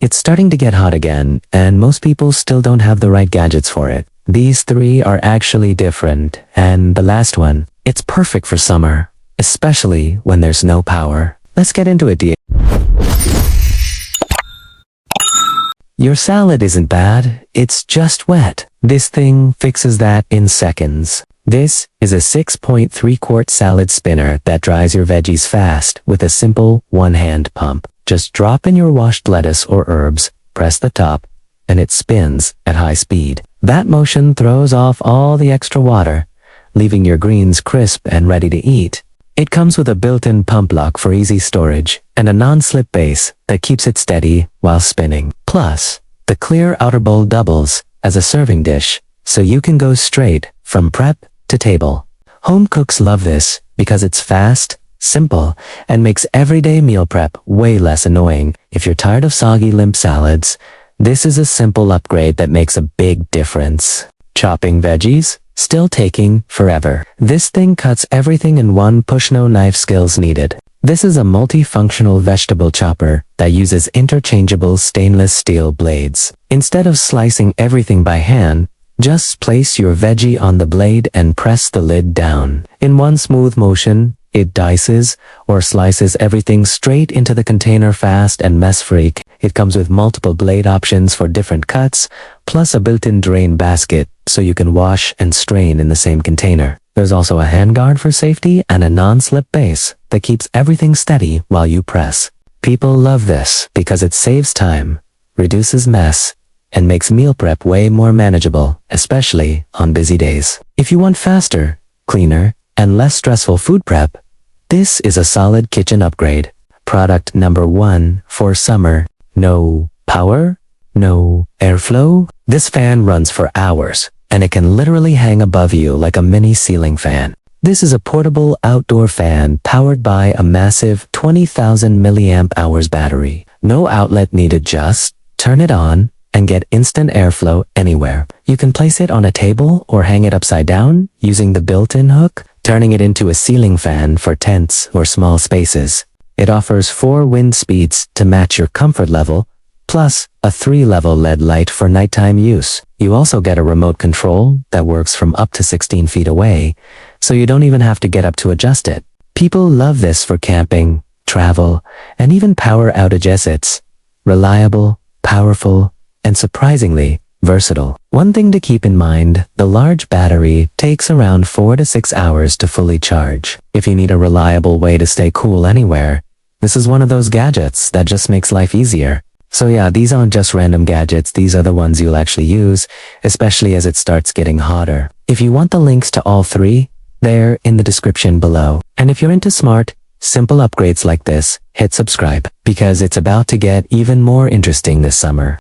It's starting to get hot again, and most people still don't have the right gadgets for it. These three are actually different, and the last one, it's perfect for summer, especially when there's no power. Let's get into it, Your salad isn't bad, it's just wet. This thing fixes that in seconds. This is a 6.3-quart salad spinner that dries your veggies fast with a simple one-hand pump. Just drop in your washed lettuce or herbs, press the top, and it spins at high speed. That motion throws off all the extra water, leaving your greens crisp and ready to eat. It comes with a built-in pump lock for easy storage and a non-slip base that keeps it steady while spinning. Plus, the clear outer bowl doubles as a serving dish, so you can go straight from prep to table. Home cooks love this because it's fast, simple, and makes everyday meal prep way less annoying. If you're tired of soggy, limp salads, this is a simple upgrade that makes a big difference. Chopping veggies? Still taking forever. This thing cuts everything in one push, no knife skills needed. This is a multifunctional vegetable chopper that uses interchangeable stainless steel blades. Instead of slicing everything by hand, just place your veggie on the blade and press the lid down. In one smooth motion, it dices or slices everything straight into the container fast and mess-free. It comes with multiple blade options for different cuts, plus a built-in drain basket so you can wash and strain in the same container. There's also a handguard for safety and a non-slip base that keeps everything steady while you press. People love this because it saves time, reduces mess, and makes meal prep way more manageable, especially on busy days. If you want faster, cleaner, and less stressful food prep, this is a solid kitchen upgrade. Product number 1 for summer. No power, no airflow. This fan runs for hours, and it can literally hang above you like a mini ceiling fan. This is a portable outdoor fan powered by a massive 20,000 milliamp hours battery. No outlet needed, just turn it on and get instant airflow anywhere. You can place it on a table or hang it upside down using the built-in hook, turning it into a ceiling fan for tents or small spaces. It offers 4 wind speeds to match your comfort level, plus a 3-level LED light for nighttime use. You also get a remote control that works from up to 16 feet away, so you don't even have to get up to adjust it. People love this for camping, travel, and even power outages. It's reliable, powerful, and surprisingly versatile. One thing to keep in mind, the large battery takes around 4 to 6 hours to fully charge. If you need a reliable way to stay cool anywhere, this is one of those gadgets that just makes life easier. So yeah, these aren't just random gadgets, these are the ones you'll actually use, especially as it starts getting hotter. If you want the links to all three, they're in the description below. And if you're into smart, simple upgrades like this, hit subscribe, because it's about to get even more interesting this summer.